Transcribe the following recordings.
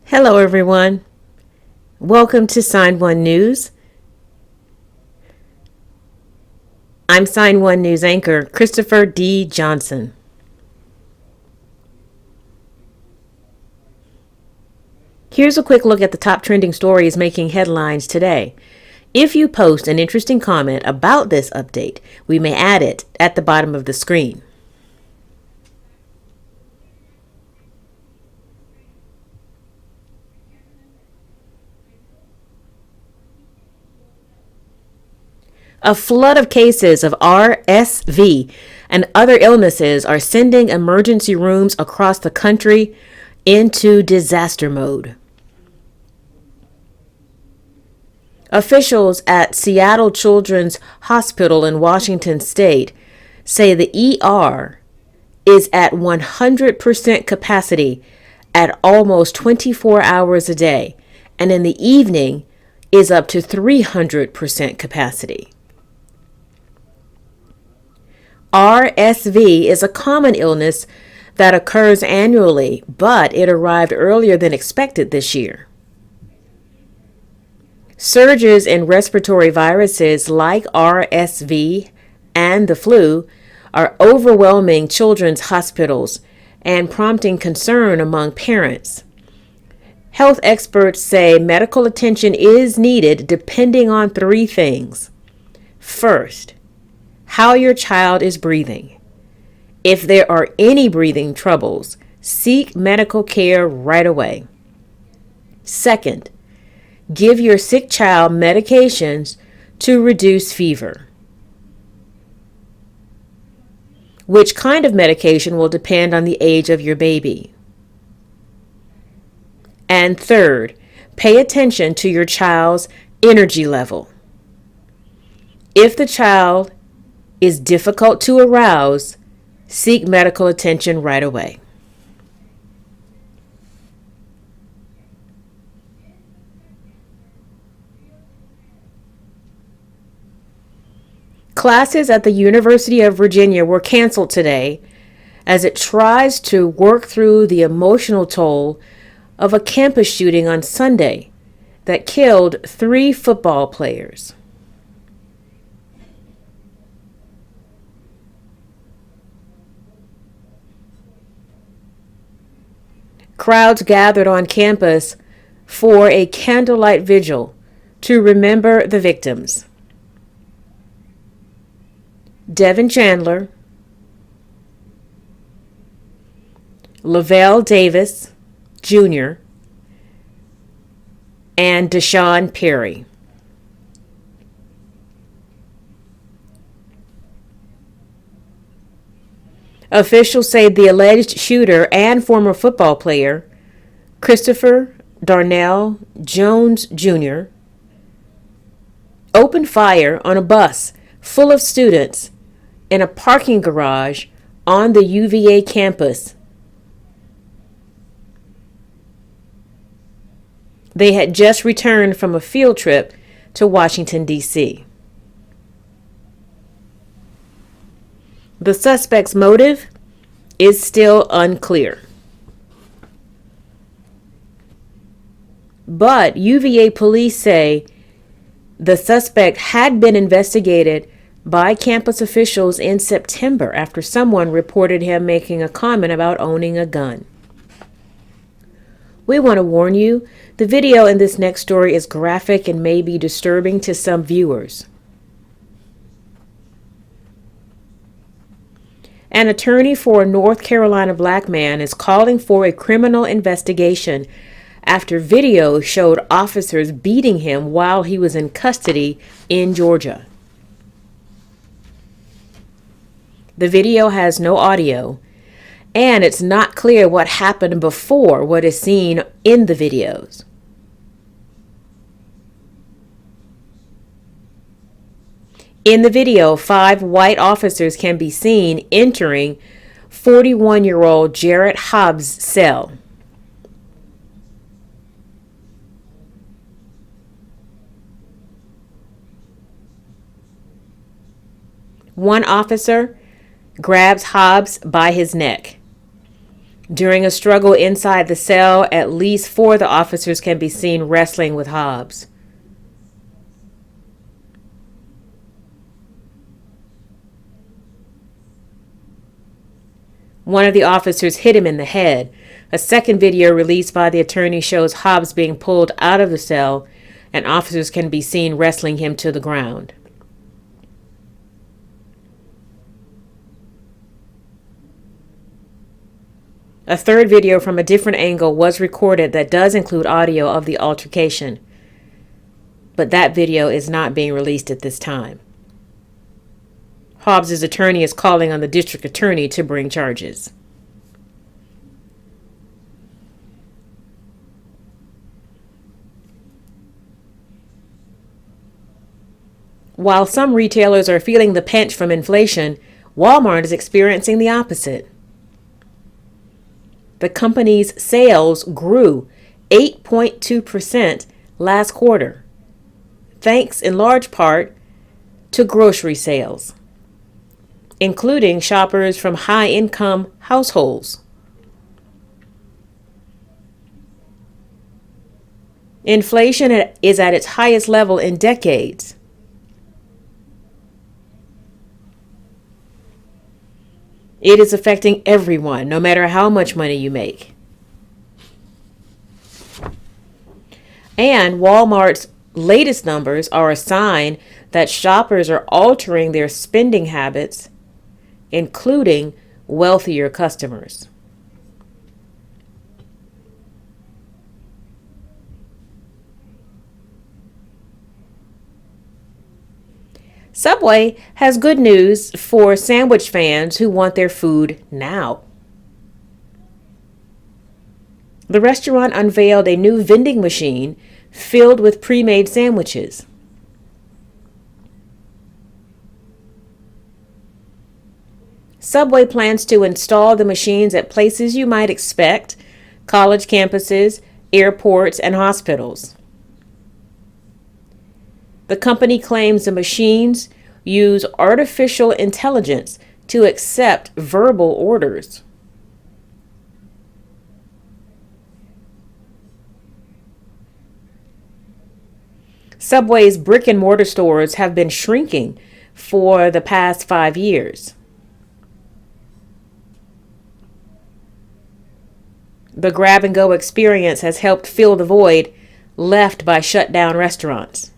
Hello, everyone. Welcome to Sign1News. I'm Sign1News anchor Christopher D. Johnson. Here's a quick look at the top trending stories making headlines today. If you post an interesting comment about this update, we may add it at the bottom of the screen. A flood of cases of RSV and other illnesses are sending emergency rooms across the country into disaster mode. Officials at Seattle Children's Hospital in Washington State say the ER is at 100% capacity at almost 24 hours a day, and in the evening is up to 300% capacity. RSV is a common illness that occurs annually, but it arrived earlier than expected this year. Surges in respiratory viruses like RSV and the flu are overwhelming children's hospitals and prompting concern among parents. Health experts say medical attention is needed depending on three things. First, how your child is breathing. If there are any breathing troubles, seek medical care right away. Second, give your sick child medications to reduce fever. Which kind of medication will depend on the age of your baby. And third, pay attention to your child's energy level. If the child is difficult to arouse, seek medical attention right away. Classes at the University of Virginia were canceled today as it tries to work through the emotional toll of a campus shooting on Sunday that killed 3 football players. Crowds gathered on campus for a candlelight vigil to remember the victims. Devin Chandler, Lavelle Davis Jr., and Deshaun Perry. Officials say the alleged shooter and former football player, Christopher Darnell Jones Jr., opened fire on a bus full of students in a parking garage on the UVA campus. They had just returned from a field trip to Washington, D.C. The suspect's motive is still unclear. But UVA police say the suspect had been investigated by campus officials in September after someone reported him making a comment about owning a gun. We want to warn you, the video in this next story is graphic and may be disturbing to some viewers. An attorney for a North Carolina black man is calling for a criminal investigation after video showed officers beating him while he was in custody in Georgia. The video has no audio, and it's not clear what happened before what is seen in the videos. In the video, 5 white officers can be seen entering 41-year-old Jarrett Hobbs' cell. One officer grabs Hobbs by his neck. During a struggle inside the cell, at least 4 of the officers can be seen wrestling with Hobbs. One of the officers hit him in the head. A second video released by the attorney shows Hobbs being pulled out of the cell, and officers can be seen wrestling him to the ground. A third video from a different angle was recorded that does include audio of the altercation, but that video is not being released at this time. Hobbs' attorney is calling on the district attorney to bring charges. While some retailers are feeling the pinch from inflation, Walmart is experiencing the opposite. The company's sales grew 8.2% last quarter, thanks in large part to grocery sales, including shoppers from high-income households. Inflation is at its highest level in decades. It is affecting everyone, no matter how much money you make. And Walmart's latest numbers are a sign that shoppers are altering their spending habits, including wealthier customers. Subway has good news for sandwich fans who want their food now. The restaurant unveiled a new vending machine filled with pre-made sandwiches. Subway plans to install the machines at places you might expect: college campuses, airports, and hospitals. The company claims the machines use artificial intelligence to accept verbal orders. Subway's brick and mortar stores have been shrinking for the past 5 years. The grab and go experience has helped fill the void left by shut down restaurants.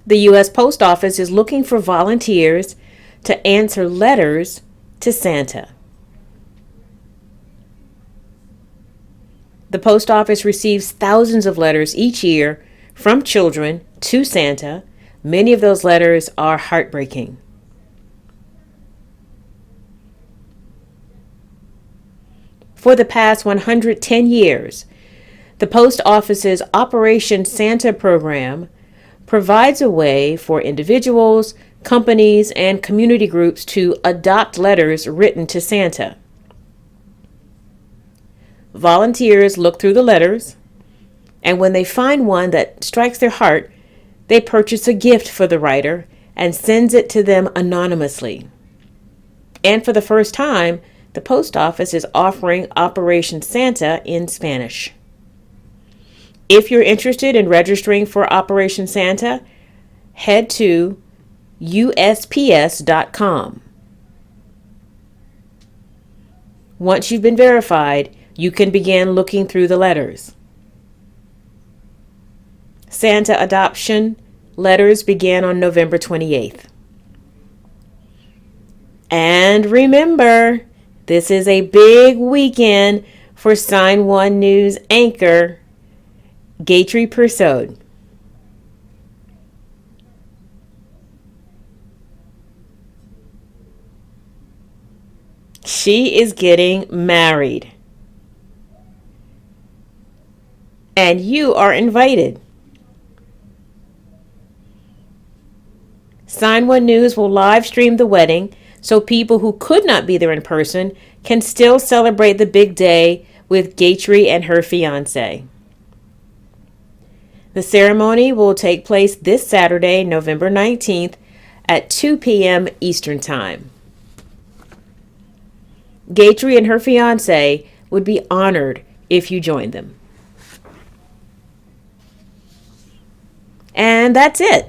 The U.S. Post Office is looking for volunteers to answer letters to Santa. The post office receives thousands of letters each year from children to Santa. Many of those letters are heartbreaking. For the past 110 years, the post office's Operation Santa program provides a way for individuals, companies, and community groups to adopt letters written to Santa. Volunteers look through the letters, and when they find one that strikes their heart, they purchase a gift for the writer and sends it to them anonymously. And for the first time, the post office is offering Operation Santa in Spanish. If you're interested in registering for Operation Santa, head to usps.com. Once you've been verified, you can begin looking through the letters. Santa adoption letters begin on November 28th. And remember, this is a big weekend for Sign1News anchor Gatry Persaud. She is getting married. And you are invited. Sign1News will live stream the wedding so people who could not be there in person can still celebrate the big day with Gatry and her fiancé. The ceremony will take place this Saturday, November 19th at 2 p.m. Eastern Time. Gatry and her fiance would be honored if you joined them. And that's it.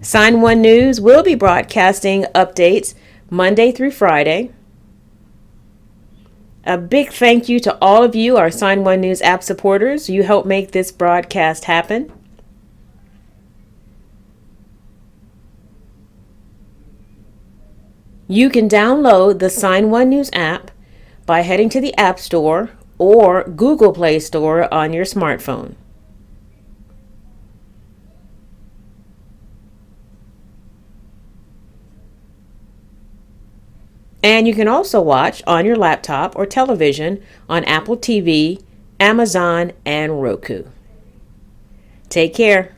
Sign1News will be broadcasting updates Monday through Friday. A big thank you to all of you, our Sign1News app supporters. You help make this broadcast happen. You can download the Sign1News app by heading to the App Store or Google Play Store on your smartphone. And you can also watch on your laptop or television on Apple TV, Amazon, and Roku. Take care.